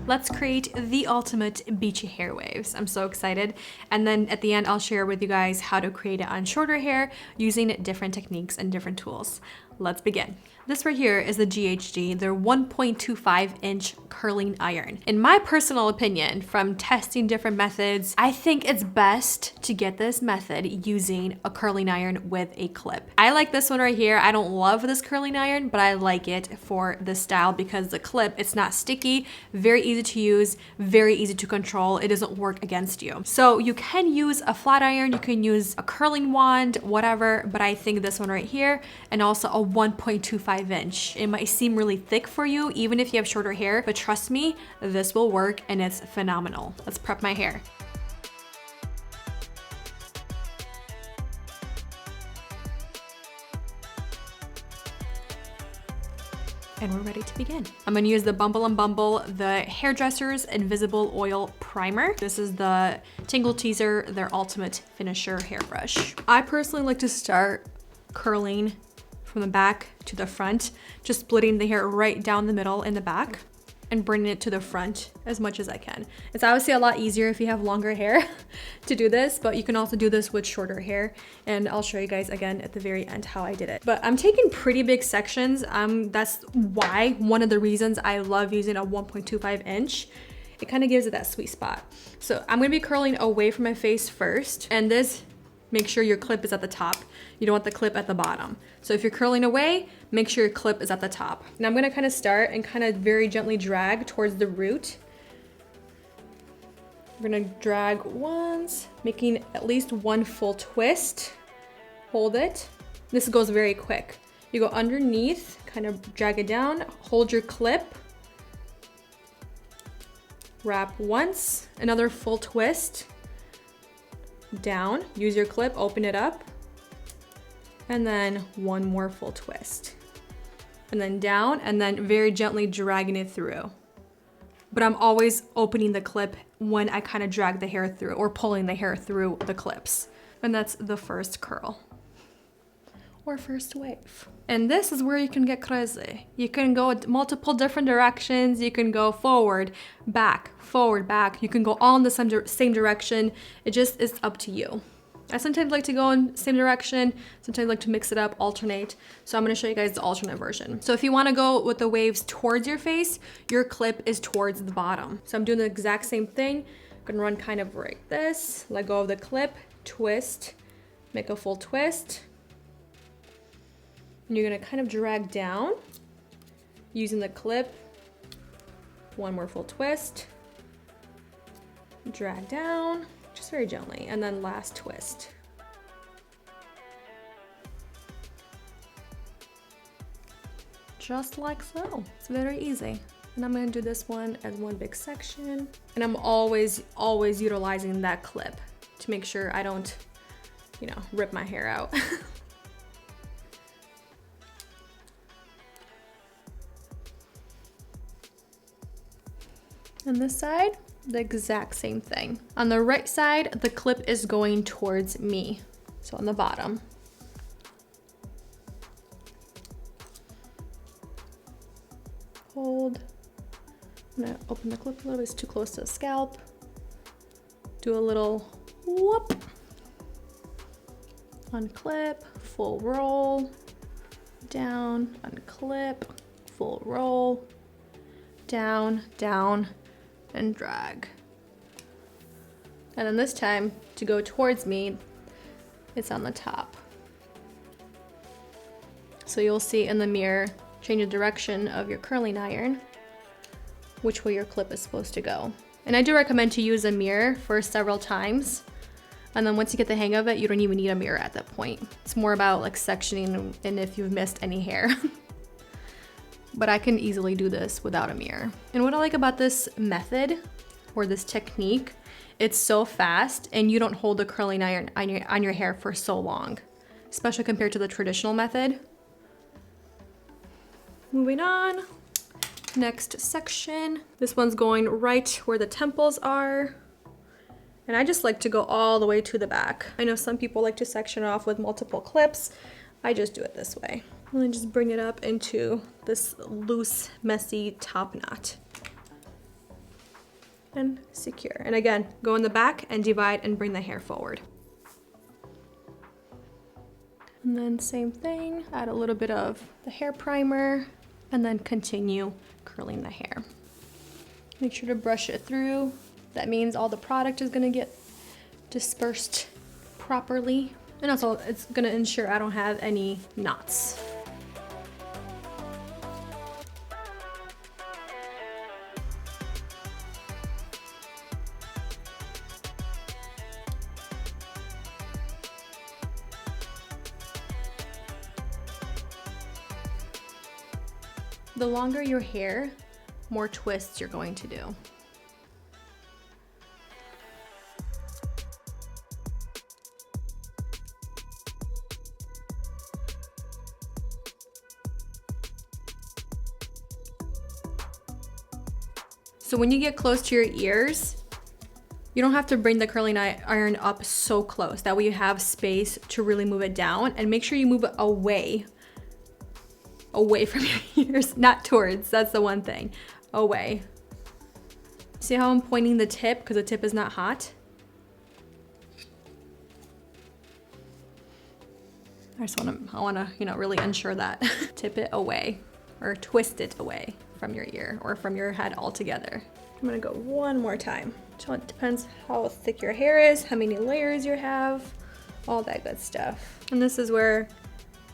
let's create the ultimate beachy hair waves. I'm so excited. And then at the end, I'll share with you guys how to create it on shorter hair using different techniques and different tools. Let's begin. This right here is the GHD, their 1.25-inch curling iron. In my personal opinion, from testing different methods, I think it's best to get this method using a curling iron with a clip. I like this one right here. I don't love this curling iron, but I like it for this style because the clip, it's not sticky, very easy to use, very easy to control. It doesn't work against you. So you can use a flat iron, you can use a curling wand, whatever, but I think this one right here, and also a 1.25-inch. It might seem really thick for you, even if you have shorter hair, but trust me, this will work and it's phenomenal. Let's prep my hair. And we're ready to begin. I'm gonna use the Bumble and Bumble, the Hairdresser's Invisible Oil Primer. This is the Tingle Teaser, their ultimate finisher hairbrush. I personally like to start curling from the back to the front, just splitting the hair right down the middle in the back and bringing it to the front as much as I can. It's obviously a lot easier if you have longer hair to do this, but you can also do this with shorter hair. And I'll show you guys again at the very end how I did it. But I'm taking pretty big sections. That's why, one of the reasons I love using a 1.25-inch. It kind of gives it that sweet spot. So I'm gonna be curling away from my face first, and this, make sure your clip is at the top. You don't want the clip at the bottom. So if you're curling away, make sure your clip is at the top. Now I'm gonna kind of start and kind of very gently drag towards the root. We're gonna drag once, making at least one full twist. Hold it. This goes very quick. You go underneath, kind of drag it down, hold your clip, wrap once, another full twist, down, use your clip, open it up, and then one more full twist. And then down, and then very gently dragging it through. But I'm always opening the clip when I kind of drag the hair through or pulling the hair through the clips. And that's the first curl or first wave. And this is where you can get crazy. You can go multiple different directions. You can go forward, back. You can go all in the same direction. It just is up to you. I sometimes like to go in the same direction. Sometimes I like to mix it up, alternate. So I'm gonna show you guys the alternate version. So if you wanna go with the waves towards your face, your clip is towards the bottom. So I'm doing the exact same thing. I'm gonna run kind of like this, let go of the clip, twist, make a full twist. And you're gonna kind of drag down using the clip. One more full twist. Drag down, just very gently, and then last twist. Just like so. It's very easy. And I'm gonna do this one as one big section. And I'm always utilizing that clip to make sure I don't, rip my hair out. On this side, the exact same thing. On the right side, the clip is going towards me. So on the bottom. Hold. I'm gonna open the clip a little bit, it's too close to the scalp. Do a little whoop. Unclip, full roll. Down, unclip, full roll. Down, down, and drag. And then this time, to go towards me, it's on the top. So you'll see in the mirror, change the direction of your curling iron, which way your clip is supposed to go. And I do recommend to use a mirror for several times. And then once you get the hang of it, you don't even need a mirror at that point. It's more about like sectioning and if you've missed any hair. But I can easily do this without a mirror. And what I like about this method or this technique, it's so fast and you don't hold the curling iron on your hair for so long, especially compared to the traditional method. Moving on, next section. This one's going right where the temples are. And I just like to go all the way to the back. I know some people like to section off with multiple clips. I just do it this way. And then just bring it up into this loose, messy top knot. and secure. And again, go in the back and divide and bring the hair forward. And then same thing, add a little bit of the hair primer and then continue curling the hair. Make sure to brush it through. That means all the product is gonna get dispersed properly. And also it's gonna ensure I don't have any knots. The longer your hair, more twists you're going to do. So when you get close to your ears, you don't have to bring the curling iron up so close. That way you have space to really move it down, and make sure you move it away from your ears, not towards. That's the one thing. Away. See how I'm pointing the tip because the tip is not hot? I want to, really ensure that. Tip it away or twist it away from your ear or from your head altogether. I'm gonna go one more time. So it depends how thick your hair is, how many layers you have, all that good stuff. And this is where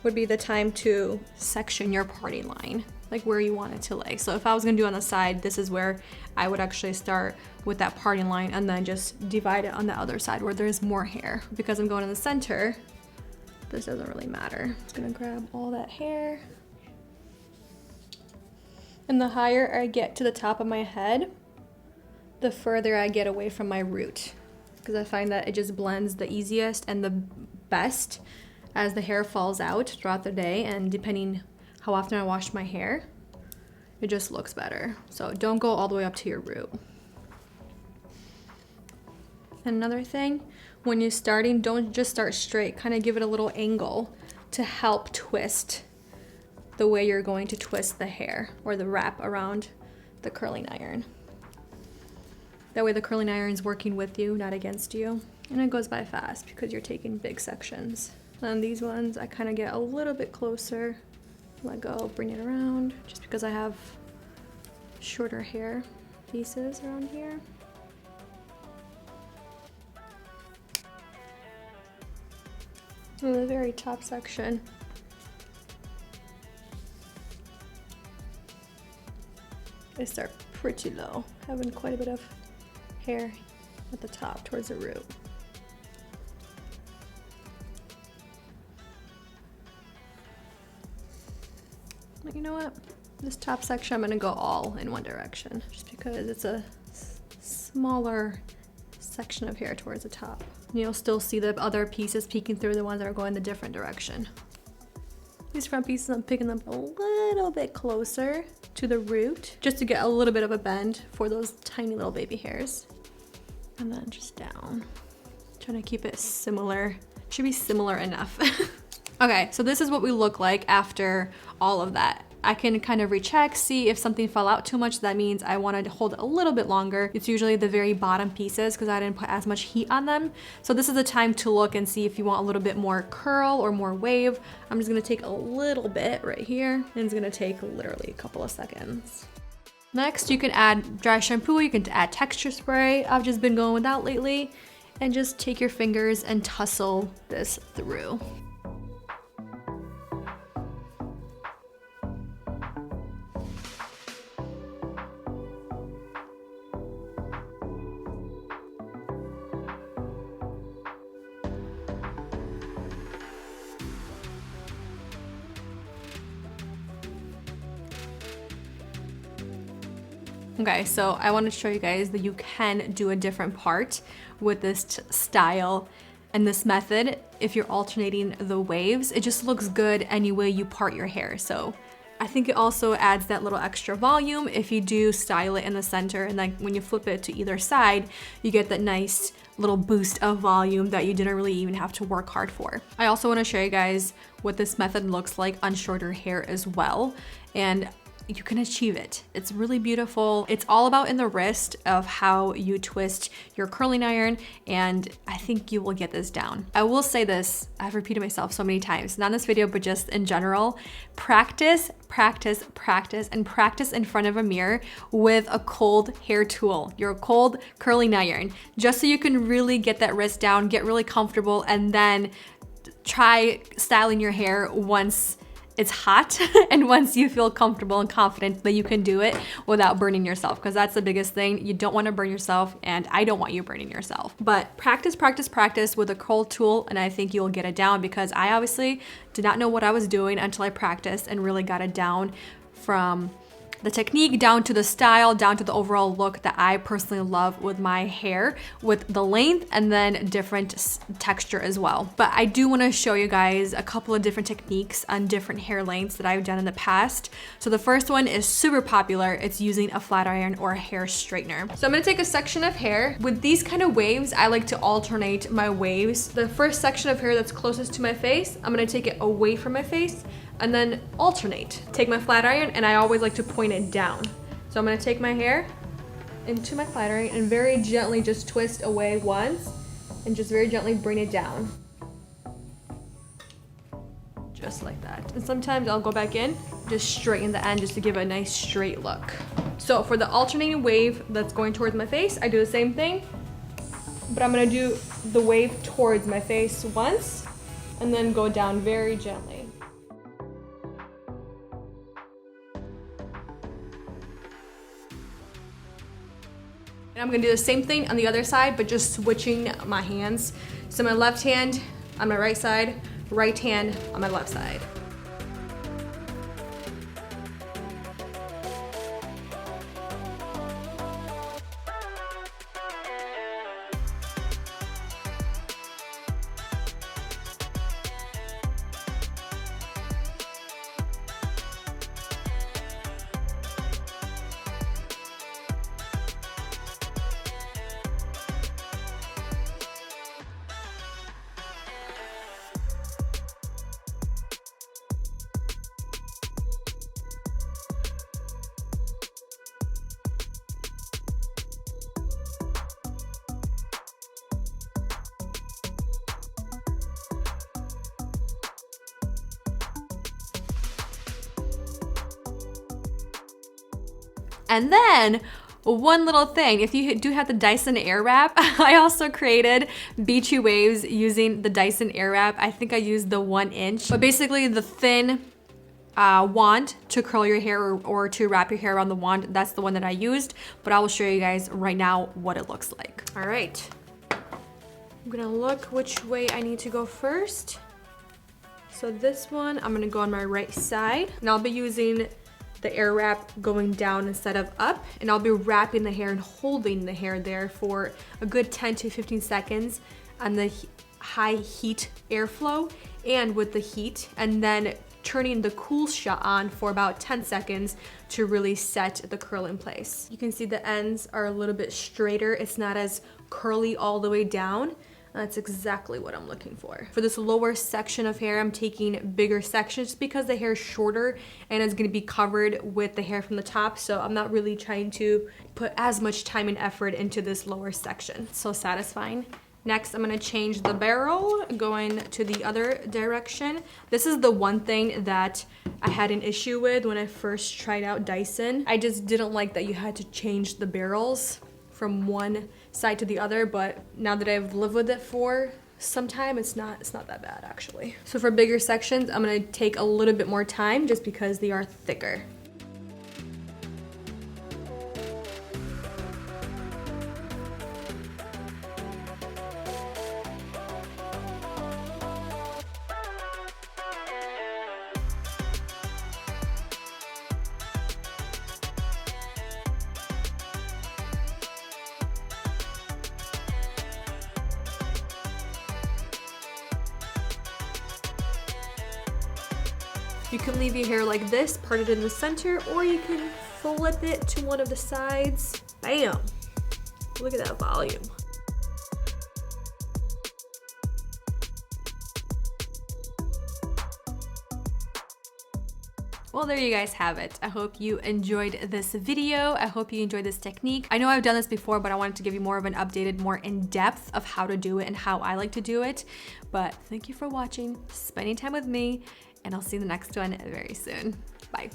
would be the time to section your parting line, like where you want it to lay. So if I was gonna do on the side, this is where I would actually start with that parting line and then just divide it on the other side where there's more hair. Because I'm going in the center, this doesn't really matter. Just gonna grab all that hair. And the higher I get to the top of my head, the further I get away from my root. Because I find that it just blends the easiest and the best as the hair falls out throughout the day, and depending how often I wash my hair, it just looks better. So don't go all the way up to your root. Another thing, when you're starting, don't just start straight, kind of give it a little angle to help twist the way you're going to twist the hair or the wrap around the curling iron. That way the curling iron is working with you, not against you. And it goes by fast because you're taking big sections. And these ones, I kind of get a little bit closer, let go, bring it around, just because I have shorter hair pieces around here. And the very top section, I start pretty low, having quite a bit of hair at the top towards the root. You know what? This top section, I'm gonna go all in one direction just because it's a smaller section of hair towards the top. And you'll still see the other pieces peeking through, the ones that are going the different direction. These front pieces, I'm picking them a little bit closer to the root just to get a little bit of a bend for those tiny little baby hairs. And then just down. Trying to keep it similar. Should be similar enough. Okay, so this is what we look like after all of that. I can kind of recheck, see if something fell out too much. That means I wanted to hold it a little bit longer. It's usually the very bottom pieces because I didn't put as much heat on them. So this is the time to look and see if you want a little bit more curl or more wave. I'm just gonna take a little bit right here, and it's gonna take literally a couple of seconds. Next, you can add dry shampoo, you can add texture spray. I've just been going with that lately. And just take your fingers and tussle this through. Okay, so I want to show you guys that you can do a different part with this style and this method. If you're alternating the waves, it just looks good any way you part your hair. So I think it also adds that little extra volume if you do style it in the center, and then when you flip it to either side, you get that nice little boost of volume that you didn't really even have to work hard for. I also want to show you guys what this method looks like on shorter hair as well. And you can achieve it. It's really beautiful. It's all about in the wrist of how you twist your curling iron, and I think you will get this down. I will say this, I've repeated myself so many times, not in this video, but just in general, practice, practice, practice, and practice in front of a mirror with a cold hair tool, your cold curling iron, just so you can really get that wrist down, get really comfortable, and then try styling your hair once it's hot and once you feel comfortable and confident that you can do it without burning yourself, because that's the biggest thing. You don't want to burn yourself, and I don't want you burning yourself. But practice, practice, practice with a curl tool, and I think you'll get it down, because I obviously did not know what I was doing until I practiced and really got it down, from the technique down to the style, down to the overall look that I personally love with my hair, with the length and then different texture as well. But I do want to show you guys a couple of different techniques on different hair lengths that I've done in the past. So the first one is super popular. It's using a flat iron or a hair straightener. So I'm going to take a section of hair. With these kind of waves, I like to alternate my waves. The first section of hair that's closest to my face, I'm going to take it away from my face and then alternate. Take my flat iron, and I always like to point it down. So I'm gonna take my hair into my flat iron and very gently just twist away once, and just very gently bring it down. Just like that. And sometimes I'll go back in, just straighten the end just to give a nice straight look. So for the alternating wave that's going towards my face, I do the same thing, but I'm gonna do the wave towards my face once, and then go down very gently. And I'm gonna do the same thing on the other side, but just switching my hands. So my left hand on my right side, right hand on my left side. And then one little thing, if you do have the Dyson Airwrap, I also created Beachy waves using the Dyson Airwrap. I think I used the 1 inch, but basically the thin wand to curl your hair, or to wrap your hair around the wand. That's the one that I used, but I will show you guys right now what it looks like. All right, I'm gonna look which way I need to go first. So this one, I'm gonna go on my right side, and I'll be using the Airwrap going down instead of up, and I'll be wrapping the hair and holding the hair there for a good 10 to 15 seconds on the high heat airflow and with the heat, and then turning the cool shot on for about 10 seconds to really set the curl in place. You can see the ends are a little bit straighter. It's not as curly all the way down. That's exactly what I'm looking for. For this lower section of hair, I'm taking bigger sections because the hair is shorter and it's gonna be covered with the hair from the top. So I'm not really trying to put as much time and effort into this lower section. So satisfying. Next, I'm gonna change the barrel, going to the other direction. This is the one thing that I had an issue with when I first tried out Dyson. I just didn't like that you had to change the barrels from one side to the other, but now that I've lived with it for some time, it's not that bad actually. So for bigger sections, I'm gonna take a little bit more time just because they are thicker. You can leave your hair like this, part it in the center, or you can flip it to one of the sides. Bam! Look at that volume. Well, there you guys have it. I hope you enjoyed this video. I hope you enjoyed this technique. I know I've done this before, but I wanted to give you more of an updated, more in-depth of how to do it and how I like to do it. But thank you for watching, spending time with me, and I'll see you in the next one very soon. Bye.